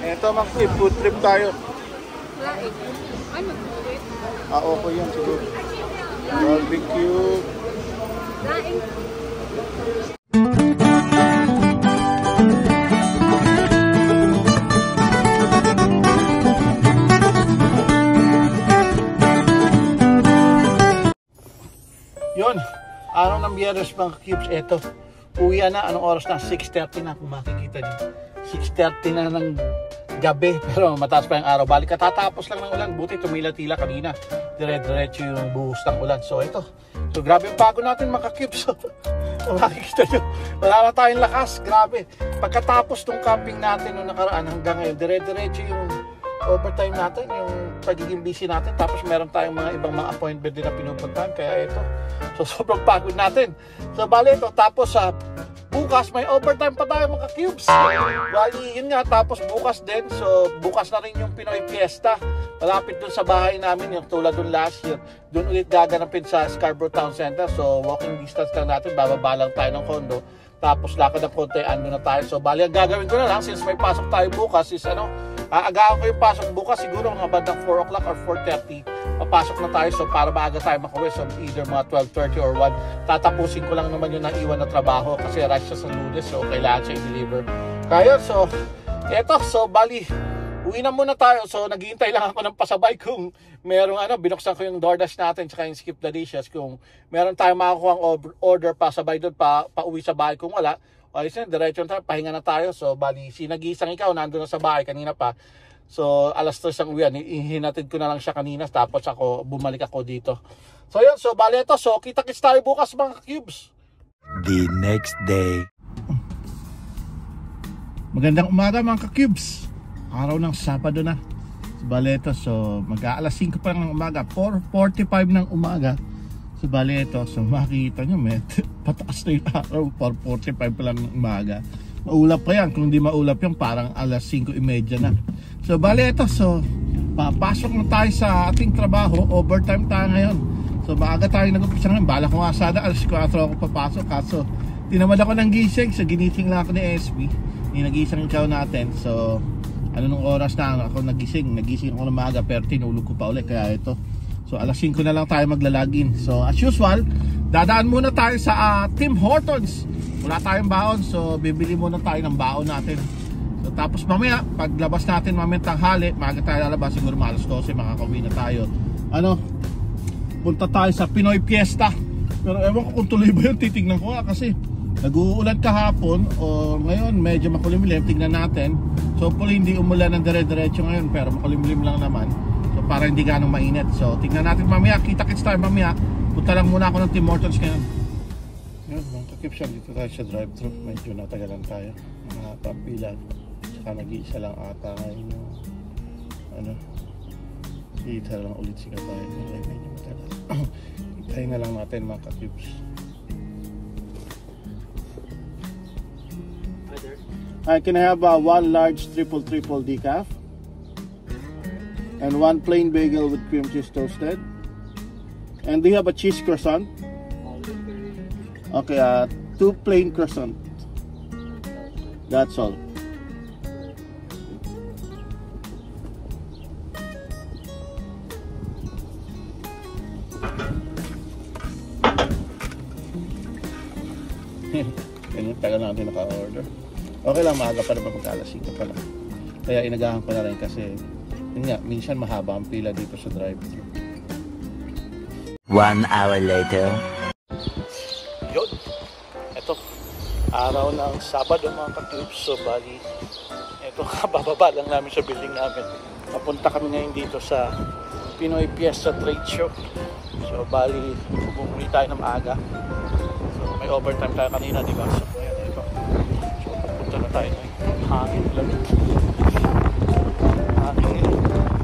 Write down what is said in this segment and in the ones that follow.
Ito mga trip, food trip tayo. Wala eh. Ay, mag-food. Okay yan siguro. Barbecue. Daing. Yun, araw ng Biyernes mga cubes, eto. Uwi na, anong oras na? 6:30 na kung makikita nyo. 6:30 na ng gabi, pero mataas pa yung araw. Balik katatapos lang ng ulan, buti tumila-tila kanina. Dire-diretso yung buhos ng ulan. So ito, so grabe yung bago natin mga cubes. So makikita nyo, wala na tayong lakas, grabe. Pagkatapos ng camping natin noong nakaraan hanggang ngayon, dire-diretso yung overtime natin, yung pagiging busy natin. Tapos meron tayong mga ibang mga appointment din na pinupuntahan, kaya ito. So sobrang pagod natin. So bali ito, tapos sa bukas may overtime pa tayo mga cubes. Bali yun nga, tapos bukas din. So bukas na rin yung Pinoy Fiesta. Malapit dun sa bahay namin, yung tulad dun last year. Dun ulit gaganapin sa Scarborough Town Center. So walking distance lang natin, bababa lang tayo ng condo. Tapos lakad ng konti, ando na tayo. So bali ang gagawin ko na lang, since may pasok tayo bukas, is aagahan ko yung pasok bukas, siguro mga bandang 4 o'clock or 4:30. Papasok na tayo, so para maaga tayo makauwi. So either mga 12:30 or 1. Tatapusin ko lang naman yung naiwan na trabaho kasi rush siya sa Lunes, so kailangan siya i-deliver. Kaya so, eto, so bali, uwi na muna tayo. So naghihintay lang ako ng pasabay kung merong binuksan ko yung DoorDash natin tsaka yung Skip the Dishes. Kung meron tayong makakuha ang order pasabay doon, pa-uwi sa bahay. Kung wala, ayos na, diretso na tayo, pahinga na tayo. So bali, sinag-isang ikaw, nandun na sa bahay kanina pa. So alas 3 ang uwian, hinatid ko na lang siya kanina, tapos bumalik ako dito. So yun, so bali ito, so kita-kits tayo bukas mga cubes. The next day. Magandang umaga mga ka-cubes. Araw ng Sabado na. So bali ito, so mag-aalas 5 pa ng umaga, 4:45 ng umaga. So bali ito, so makikita nyo, pataas na yung araw, 4:45 pa lang ng umaga. Maulap pa yan, kung di maulap yan, parang alas 5:30 na. So bali ito, so papasok na tayo sa ating trabaho, overtime tayo ngayon. So maaga tayo nag-umpisa ngayon, bala ko nga sana, alas 4 ako papasok. Kaso tinamad ako ng gising, so ginising lang ako ni SB, yung nag-isang ikaw natin. So nung oras na ako nagising ako ng maaga, pero tinulog ko pa ulit, kaya ito. So alas 5 na lang tayo maglalagin. So as usual, dadaan muna tayo sa Tim Hortons. Wala tayong baon, so bibili muna tayo ng baon natin. So tapos mamaya, paglabas natin mamaya tanghali, maaga tayo lalabas, siguro alas 12 makakauwi na tayo. Punta tayo sa Pinoy Fiesta. Pero ewan ko kung tuloy ba yun, titignan ko nga kasi nag-uulan kahapon o ngayon medyo makulimlim, tignan natin. So hopefully hindi umulan ng dire-diretso ngayon, pero makulimlim lang naman. So para hindi ganong mainit. So tignan natin mamaya, kita-kits tayo mamaya. Punta lang muna ako ng Tim Hortons ngayon. Yun, mga kakipsyan, dito tayo sa drive-thru. Medyo natagalan tayo. Mga papila. Saka nag-iisa lang ata ngayon yung dito lang ulit sila tayo. Medyo matagal. Hintayin na lang natin mga kakips. Hi, can I have one large triple decaf? And one plain bagel with cream cheese toasted? And do you have a cheese croissant? Okay, 2 plain croissant. That's all. Ganyan, tagal natin naka-order. Okay lang, maaga pa naman magkalas 5 pa lang. Kaya inagahan ko na rin kasi yun nga, minsan mahaba ang pila dito sa drive-thru. 1 hour later. Yun, ito, araw ng Sabado mga ka-cubes. So bali, ito, bababa lang namin sa building namin. Napunta kami ngayon dito sa Pinoy Fiesta Trade Show. So bali, bumuli tayo ng maaga. So may overtime tayo kanina, di ba? So ayan, ito. So punta na tayo ng hangin, lamig. Hangin,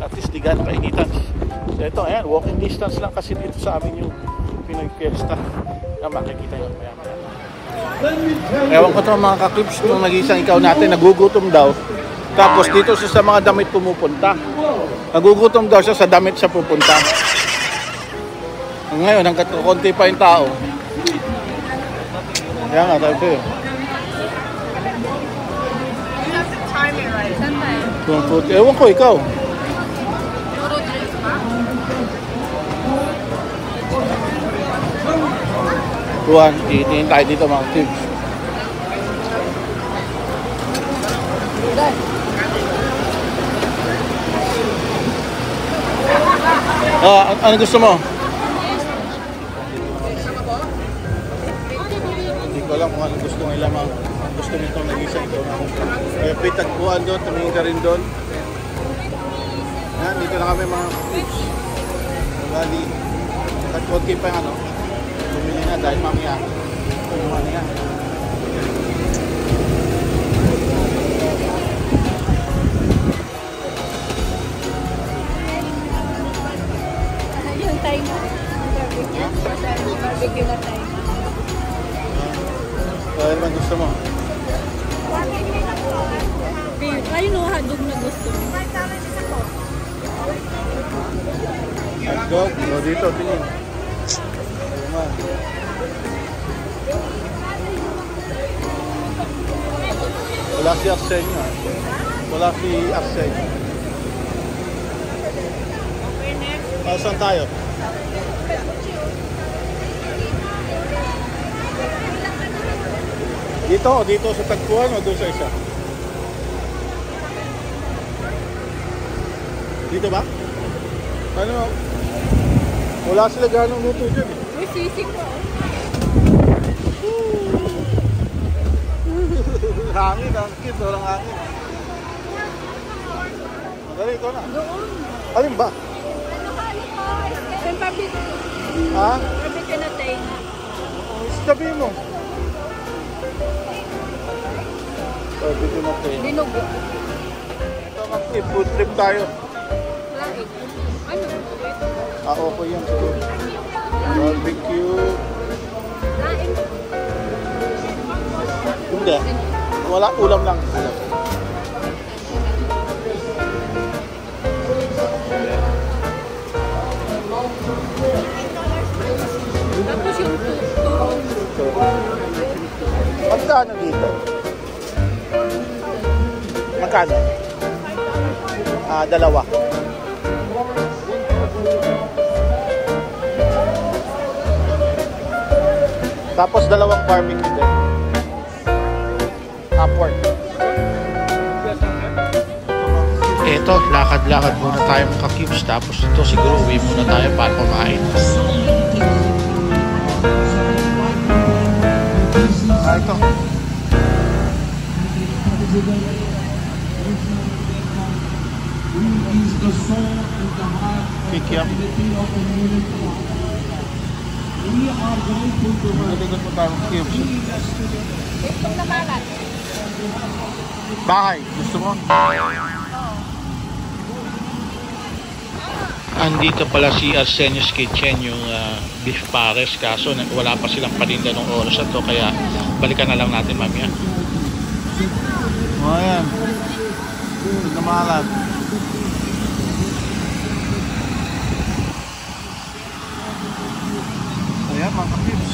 at least di gano'ng kainitan. So ito, ayan, walking distance lang kasi dito sa amin yung Pinoy Fiesta. Na makikita nyo maya-maya. Ewan ko ito mga ka-clips, nung nag-isang ikaw natin, nagugutom daw. Tapos dito siya sa mga damit pumupunta. Nagugutom daw siya sa damit siya pupunta. Ngayon, hanggat konti pa yung tao. Kaya nga, tayo ito yun. You have to time it right. 240. Ewan ko, ikaw. Puro drink ba? Tuwan, itingin tayo dito mga tips. Ano gusto mo? Hindi ko alam kung ano gusto nila mga gusto nito nag-isa ito. Kaya pitagpuan doon, tumingin ka rin doon. Yan, dito na kami mga tips. Bali, konti pa yung ano. Bumili na dahil mamaya. Kumuha niya. Yung time mo. Barbecue na time. Ano naman gusto mo? Kayo no, hadog na gusto mo. Hotdog? O dito, tingin. Naman. Wala si Arsenio. Wala si Arsenio. Saan tayo? Dito o dito sa tagpuan o doon sa isa? Dito ba? Ano? Wala sila ganong luto dyan eh. Uy, sisig ko. Hangin, ang kids, walang hangin. Dali, ito na. Doon. Alin ba? Saan barbecue? Ha? Barbecue na tayo. Sabihin mo. Dito na tayo. Dinugo. Ito nga, food trip tayo. Laing. Ano? Okay yan siguro. Barbecue. Laing. Hindi. Wala, ulam lang. Ulam. Tapos yung tuto. Magkano dito? Magkano? Dalawa. Tapos dalawang barbecue din. Upward. Eto, lakad-lakad muna tayo mga cubes. Tapos ito siguro uwi muna tayo para kumain. Ito. Kikiam. Naligot mo tayo ng cubes. Itong nakalat. Bahay, gusto mo? Andito pala si Arsenio's Kitchen, yung beef pares, kaso wala pa silang paninda ng oras na to, kaya balikan na lang natin mamaya. O ayan, ito na malat. Ayan mga kapips,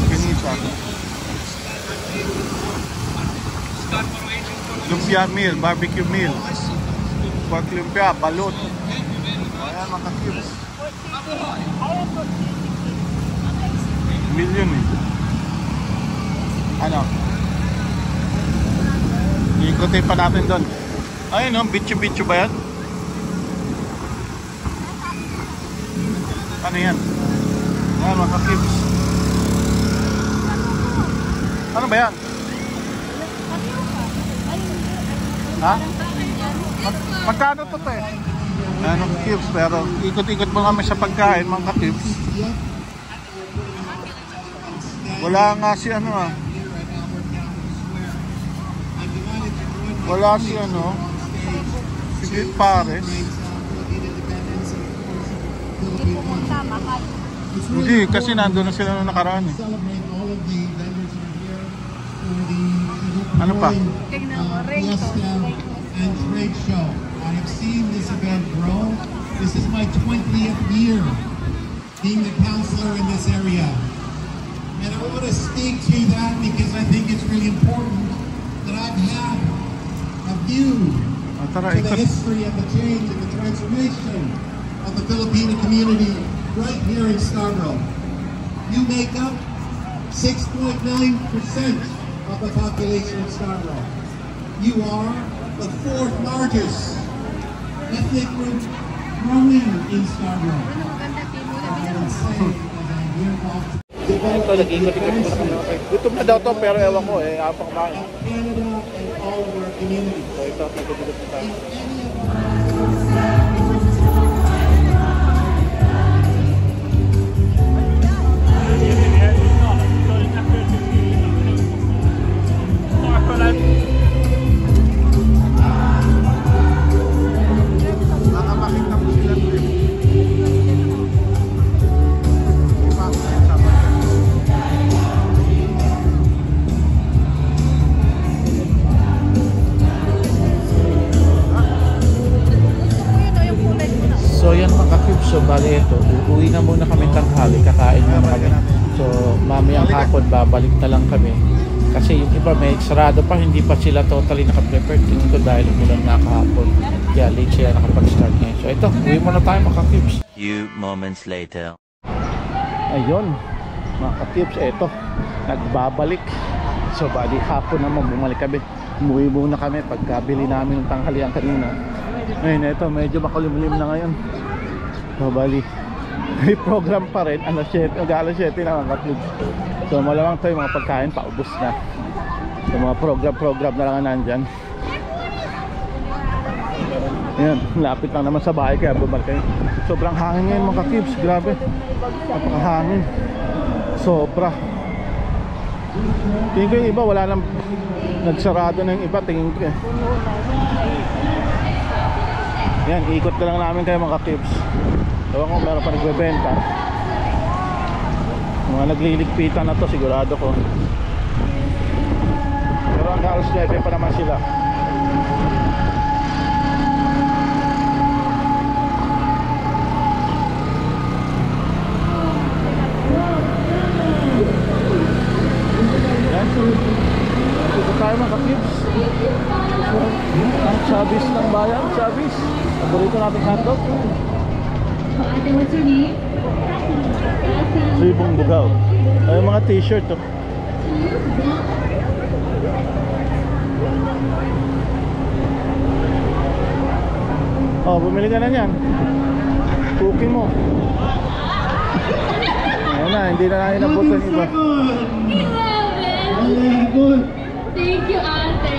ganita. Lumpia meal, barbecue meal, pork lumpia, balot. Ayan mga ka-cubes. Million eh. Ano? Ikutin pa natin doon. Ayun no, bitcho-bitcho ba yan? Ano yan? Ayan mga ka-cubes. Ano ba yan? Ha? Magkano to eh? Ano cubes, pero ikot-ikot mo kami sa pagkain mga ka-cubes. Wala nga si ano ah. Wala si ano. Si beef pares. Hindi, kasi nandun na sila nung nakaraan eh. Ano pa? And trade show. I have seen this event grow. This is my 20th year being the counselor in this area. And I want to speak to that because I think it's really important that I've had a few Tara, to the ikot. history of the change and the transformation of the Filipino community right here in Scarborough. You make up 6.9% of the population of Scarborough. You are the fourth largest ethnic group growing in Scarborough. I would say, as I hear about Ito, nag-ikot-ikot muna kami. Gutom na daw to, pero ewan ko eh, apa kumain. Canada and all of our communities. So ito, nag-ikot na tayo. Nakapakita mo sila trip. So yan mga ka-cubes, so bali ito, uuwi na muna kami tanghali, kakain muna kami. So mamayang hapon babalik na lang kami. Kasi yung iba may sarado pa, hindi pa sila totally naka-prepare. Tingin ko dahil umulan nga kahapon. Kaya late sila nakapag-start ngayon. So ito, uwi muna tayo mga ka-cubes. Few moments later. Ayun, mga ka-cubes, ito, nagbabalik. So bali hapon naman bumalik kami. Umuwi muna kami pagkabili namin ng tanghalian kanina. Ngayon ito, medyo makulimlim na ngayon. So bali, may program pa rin. Alas 7 na mga ka-cubes. So malamang ito yung mga pagkain, paubos na. So mga program na lang nandyan. Ayan, lapit lang naman sa bahay kaya bumalik kayo. Sobrang hangin ngayon mga ka-cubes, grabe. Napakahangin. Sobra. Tingin ko yung iba, wala nang nagsarado na yung iba, tingin ko eh. Yan, ikot na lang namin kayo mga ka-cubes. Ewan ko meron pa nagbebenta. Mga nagliligpitan na to, sigurado ko. Pero ang halos 9 pa naman sila. Yan. Ito tayo mga ka-cubes. Ang Chavez ng bayan, Chavez. Paborito nating hotdog. Ate, what's your name? Tribong Bugaw. Ay, mga t-shirt to. Oh, bumili ka na niyan. Cookie mo. Ayan na, hindi na natin nabutan iba. Thank you, ate.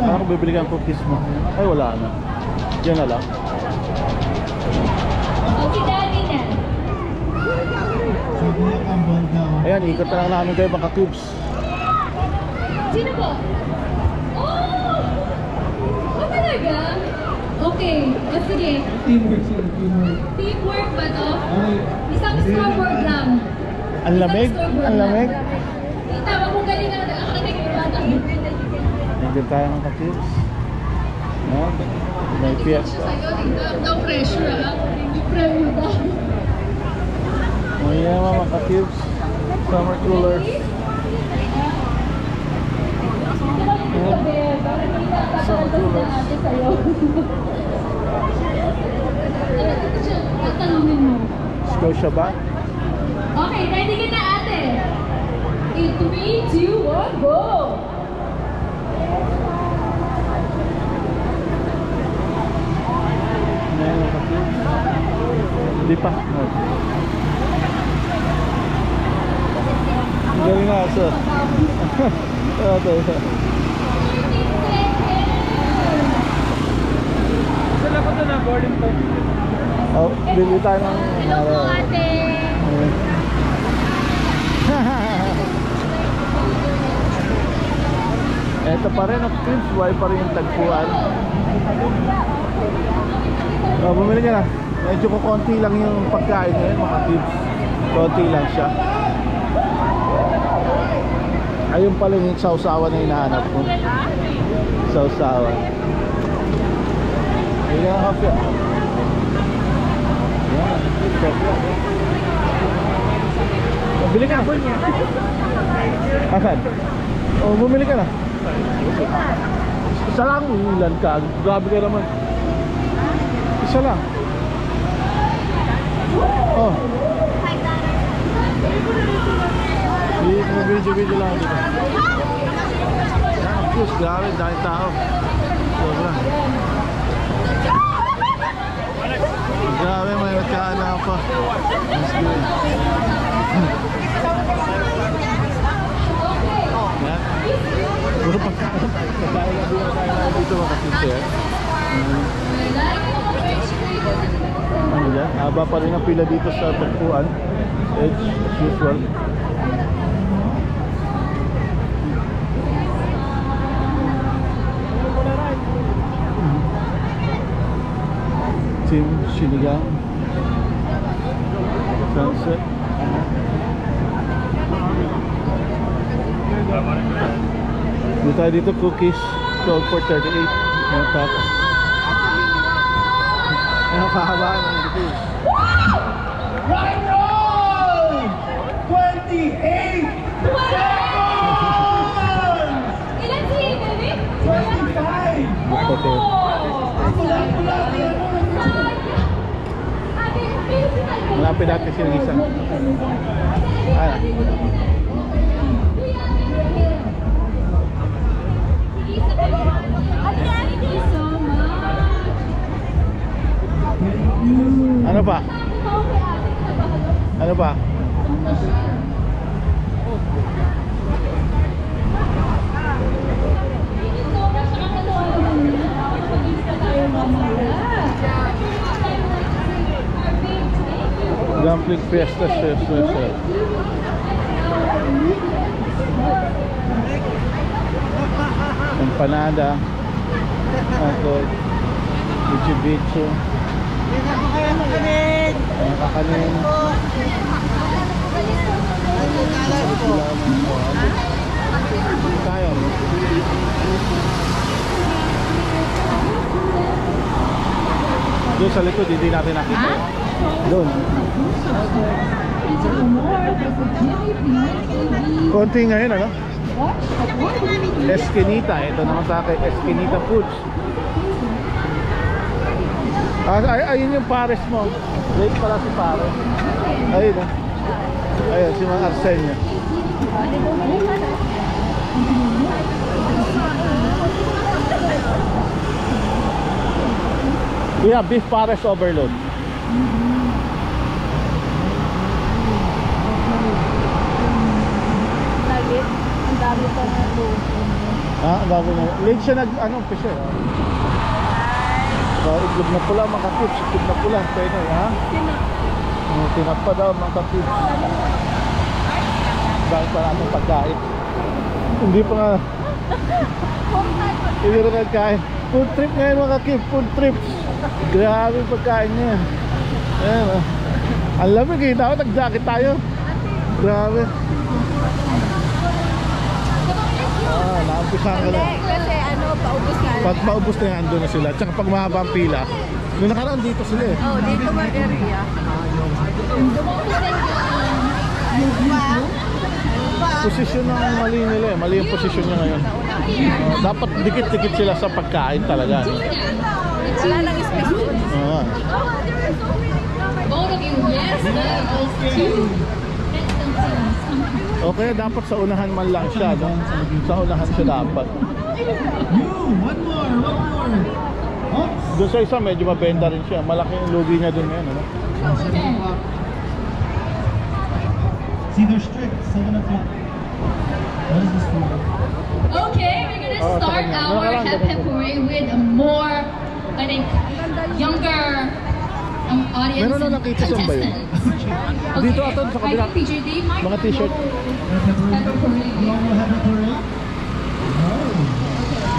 Ako bibili ka ng cookies mo. Ay, wala na. Diyan na lang. Okay, daddy na. Ayan, ikot na lang namin kayo mga cubes. Sino po? Oh! Oh, talaga? Okay. O sige. Teamwork sila, teamwork. Teamwork ba to? Isang scoreboard lang. Ang lamig? Ang lamig? Tita, wag mong galingan na ako nagkikita. Nandiyan tayo mga cubes. No? May fiesta. Sa'yo, no pressure ha. Yung premyo daw. Ayan mga cubes. Summer cooler. Summer cooler. Tatanungin mo. Scotia ba? Okay, ready ka na ate? In 3, 2, 1, go! Ayan mga cubes. Hindi pa. Ang galing nga asa. Sala ko to na boarding po. Oh, bili tayo ng Hello po ate! Ito pa rin ang cubes, why pa rin yung tagpuan. Oh, bumili ka na. Medyo ko konti lang yung pagkain ngayon mga cubes. Konti lang siya. Ayun pala yung sausawan na hinahanap ko. Sausawan. Ayun ang kape. Yan. Bili ka na. Asan? Oh, bumili ka na. Isa lang, ilan ka? Grabe ka naman. Isa lang. Oh. Video lang dito. Diyos, grabe, dahil tao. Sobra. Grabe, may nagkaana pa. That's good. Yan. Puro pagkain. Pagkain na dito mga kasisi. Ano yan? Haba pa rin ang pila dito sa tagpuan. Edge, as usual. Team Sinigang Sunset. Dito tayo dito, cookies 12 for 38. Ayan, tapos ayan, kahabaan ng cookies. Right on! 28 seconds! Ilan si David? 25! Okay. Malapit natin si Lisa. Ayan. Ano pa? Ano pa? Dumpling Fiesta, empanada, ako, bicho-bicho, kakanin, tayo. Doon sa likod, hindi natin nakita. Doon. Konti ngayon, ano? Eskinita. Ito naman sa akin, Eskinita Foods. Ayun yung pares mo. Late pala si pares. Ayun, ayun, si Mang Arsenio. We have beef pares overload. Ang dami pa na ito. Ang dami na. Late siya pisher. Itlog na pula mga tips. Itlog na pula. Pwede, ha? Tinap pa daw mga tips. Dahil pa natin pagkain. Hindi pa nga. Hindi rin nagkain. Food trip ngayon mga kids. Food trips. Grabe pagkain niya. Ayan, ang lamig eh. Dapat nag-jacket tayo. Grabe. Naumpisahan ka na. Kasi paubos na. Pag maubos na yan, doon na sila. Tsaka pag mahaba ang pila, nung nakaraan dito sila eh. Oh, dito ba area? Posisyon ng mali nila eh. Mali yung posisyon niya ngayon. Dapat dikit-dikit sila sa pagkain talaga. Wala lang space. Both of you, yes, two. Okay, dapat sa unahan man lang siya, no? Sa unahan siya dapat. One more. Doon sa isa, medyo mabenta rin siya. Malaki yung lugi niya doon ngayon, ano? See, they're strict. 7 o'clock. What is this for? Okay, we're gonna start our Hepepuri with a more, I think, younger audience Meron na nakita saan ba yun? contestant. Dito ato sa kabila. Mga t-shirt. Hepepuri.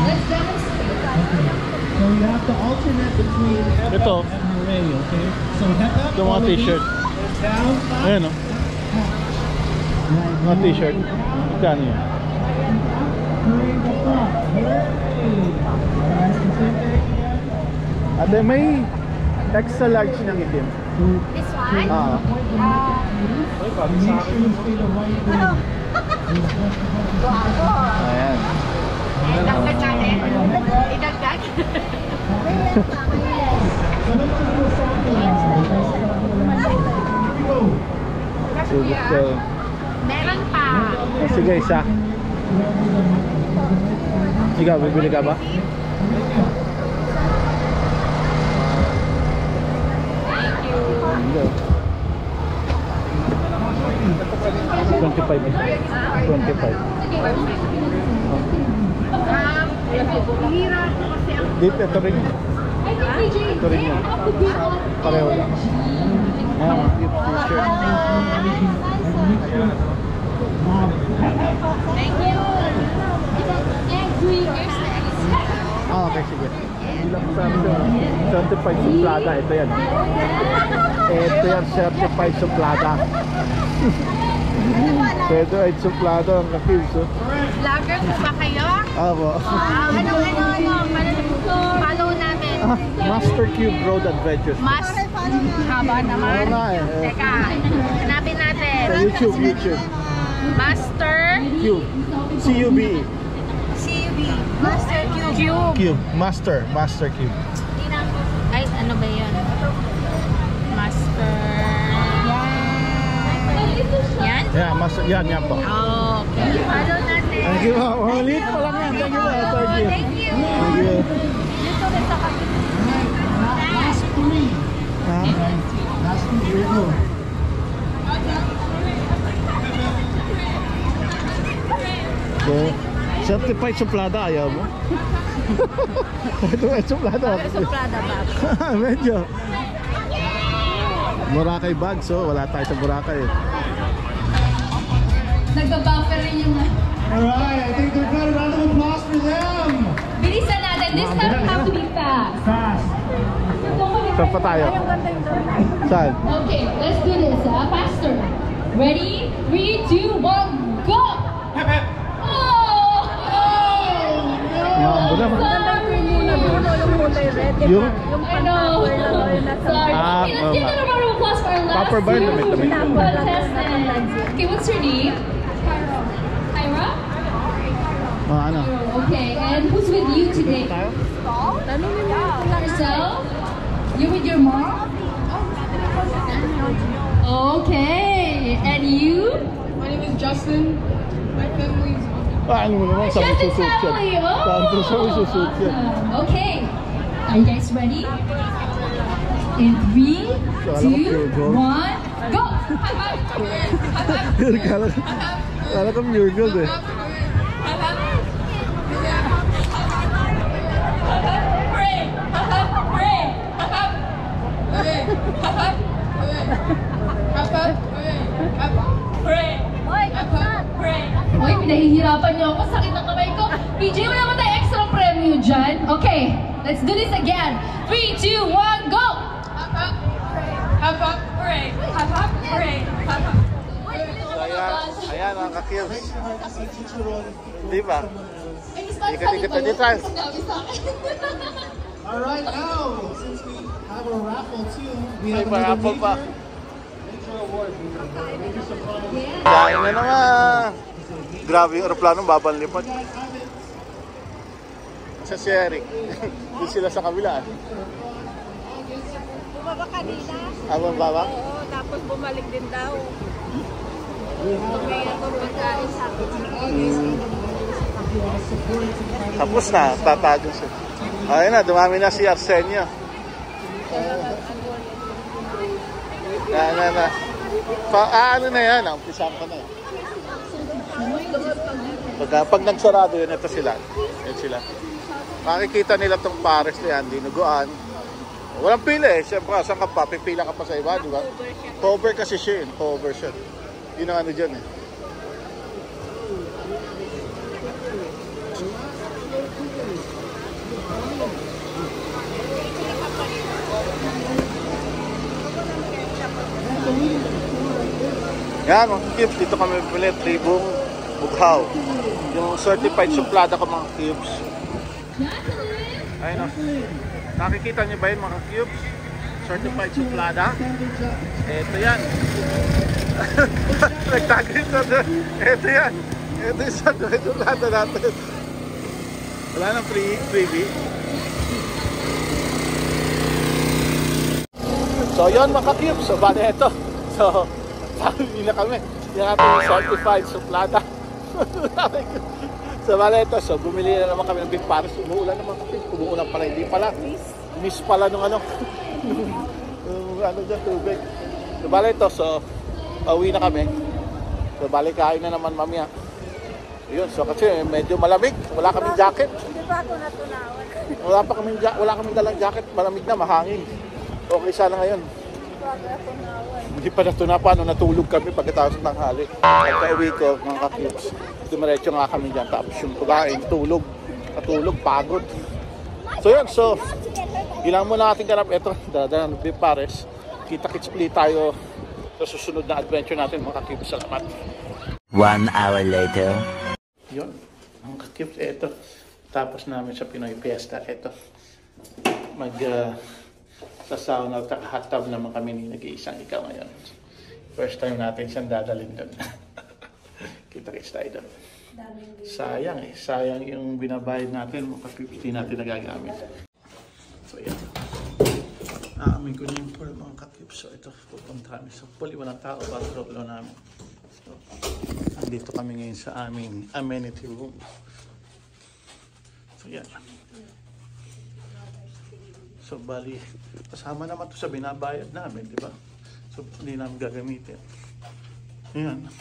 Let's demonstrate. So you have to alternate between Hepa Ito. and Hooray, okay? So Hepa, Ito mga t-shirt. down, up, Ayan, no? Mga t-shirt. Kano yun? Hooray, the front. Hooray! Guys, the same thing again. Ate, may extra large ng itim. This one? Make sure you stay the right way. Ayan. Dagdag natin. gusto. Meron pa. Sige, isa. Ikaw, bibili ka ba? Thank you. 25. 25. Hirap kasi ang Dito, ito rin. I think PJ, Ito rin yan. Pareho lang. Ayan, mga cute t-shirt. Thank you. Every year's Okay, sige. Bilang sabi ko, certified suplada. Ito yan. Ito yan, certified suplada. Certified suplada ang kakibs. Vlogger po ba kayo? Ako. Follow namin. Master Cube Road Adventures. Haba naman. Ano na eh. Teka, hanapin natin. Sa YouTube. Master Cube. C-U-B-E. Master Cube. Cube. Master Cube. Ay, ano ba yun? Master. Yan? Yeah, Master. Yan po. Oh, okay. Follow natin. Thank you. Ulit pa lang yan. Thank you. Thank you. Thank you. Dito rin sa kapit. Last three. Ha? Last three. Here we go. So, certified suplada, ayaw mo? Certified suplada. Suplada ba? Medyo. Boracay bag, so wala tayo sa Boracay. Nagbabuffer rin yung... Alright, I think they're good. A round of applause for them. Bilisan natin. This time we have to be fast. Fast. Saan pa tayo? Saan? Okay, let's do this. Faster. Ready? 3, 2, 1, go! Oh! Mambo naman. Yung? I know. Sorry. Okay, let's give it a round of applause for our last Popper bar, two damit. contestants. Okay, what's your name? Kyra? Ano? Okay, and who's with you today? Tayo? Yourself? You with your mom? Okay, and you? My name is Justin. My family is Ano mo naman? Saan Justin's susuot family. yan? Saan susuot yan? Okay, are you guys ready? In 3, 2, 1, go! Kala ka pure gold eh. Uy, pinahihirapan niyo ako. Sakit ang kamay ko. PJ, wala ba tayo extra premyo dyan? Okay, let's do this again. 3, 2, 1, go! Ayan ang kakills. Di ba? Ikat-ikat na dito. Alright, now, since we have a raffle too, we have May raffle pa. major award. Major surprise. Dahil na naman. Grabe yung aeroplano, babanlipad. Sa si Eric. Doon sila sa kabila. Bumaba kanina. Abang baba? Oo, tapos bumalik din daw. Tumingin ko pagkain sa akin. Tapos na, tatago siya. Ayun na, dumami na si Arsenio. Na. Ano na yan, umpisahan ka na. Pag nagsarado yun, ito sila. Yan sila. Makikita nila itong pares na yan, dinuguan. Walang pila eh, siyempre, saan ka pa? Pipila ka pa sa iba, di ba? Cover kasi siya yun, cover siya. Yun ang ano dyan eh. Yan, mga cubes, dito kami bili, tribong bughaw. Yung certified suplada ko mga cubes. Ayun o. Nakikita niyo ba yun mga cubes? Certified suplada. Ito yan. Nagtago ito doon. Ito yan. Ito yung certified suplada natin. Wala nang freebie. So yun mga cubes. So bali ito. So Pauwi na kami. Yung ating certified suplada. So bale ito, so bumili na naman kami ng beef pares. Umuulan naman kasi. Umuulan pala, hindi pala. Miss pala nung ano. Ano dyan, tubig. So bale ito, so pauwi na kami. So bale kain na naman mamaya. Yun, so kasi medyo malamig. Wala kaming jacket. Hindi pa ako natunawan. Wala kaming dalang jacket. Malamig na, mahangin. Okay sana ngayon. Hindi pa ako natunawan. Hindi pa natunapan, natulog kami pagkatapos ng hali. Pagka-uwi ko, mga ka-cubes, dumiretso nga kami dyan. Tapos yung kumain, tulog. Natulog, pagod. So yun, so ilang muna natin ganap. Ito, dadaan beef pares. Kita-kits ulit tayo sa susunod na adventure natin, mga ka-cubes. Salamat. 1 hour later. Yun, mga ka-cubes, ito. Tapos namin sa Pinoy Fiesta, ito. Sa sauna at hot tub naman kami ni nag-iisang ikaw ngayon. First time natin siyang dadalhin doon. Kita-kits tayo doon. Sayang eh. Sayang yung binabayad natin. Mga 50 natin nagagamit. So yan. Aamin ko na yung pool mga ka-cubes. So ito, pupunta kami sa pool. Walang tao para sa loob namin. So, andito kami ngayon sa aming amenity room. So yan. So bali, kasama naman to sa binabayad namin, di ba? So hindi namin gagamitin. Ayan.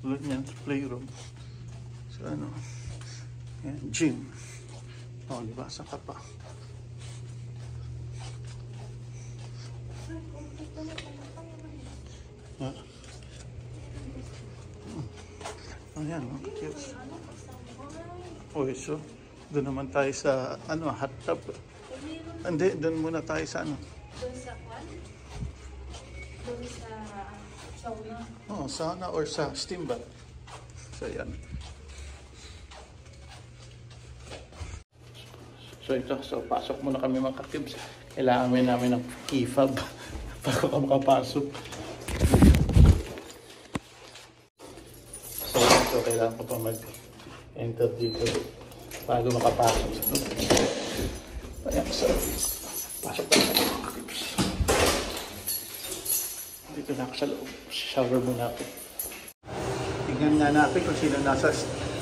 Tulad niyan, playroom. So ano, ayan, gym. O, di ba? Saka pa. Ayan, cute. Okay, so doon naman tayo sa ano, hot tub. Hindi, doon muna tayo sa ano? Doon sa kwan? Doon sa sauna? Oo, sauna or sa steam bath. So, yan. So, ito. So, pasok muna kami mga ka-cubes. Kailangan namin ng key fob bago ka makapasok. So, kailangan ko pa mag-enter dito bago makapasok sa loob. Ayan, so, pasok tayo sa mga ka-cubes. Dito na ako sa loob. Shower muna ako. Tingnan nga natin kung sino nasa,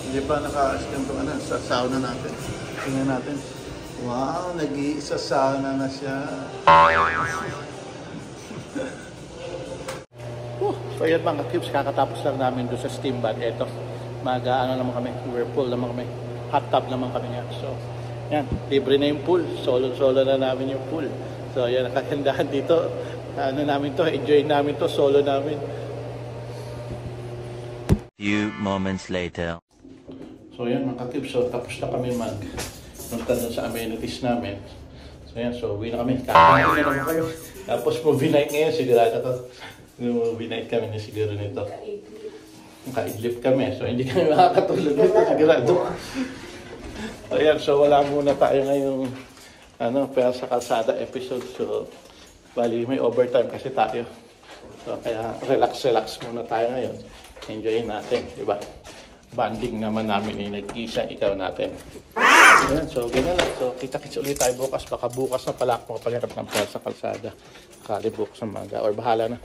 hindi pa sa sauna natin. Tingnan natin. Wow, nag-iisa sauna na siya. So ayan mga cubes, kakatapos lang namin doon sa steam bath. Ito, naman kami, we're full naman kami. Hot tub naman kami nga. So, yan, libre na yung pool. Solo na namin yung pool. So yan, nakagandahan dito. Ano namin to, enjoy namin to, solo namin. Few moments later. So yan mga ka-cubes, so tapos na kami punta doon sa amenities namin. So yan, so uwi na kami. Kakain na naman kayo. Tapos movie night ngayon, sigurado to. Movie night kami na siguro nito. Kaidlip kami, so hindi kami makakatulog nito, sigurado. So yan, so wala muna tayo ngayong Pera sa Kalsada episode. So bali may overtime kasi tayo. So kaya relax muna tayo ngayon. Enjoyin natin, di ba? Banding naman namin yung nag-isa, ikaw natin. Ayan, so ganyan lang. So kita-kits ulit tayo bukas. Baka bukas na pala ako makapagharap ng Pera sa Kalsada. Kali bukas ng maga or bahala na.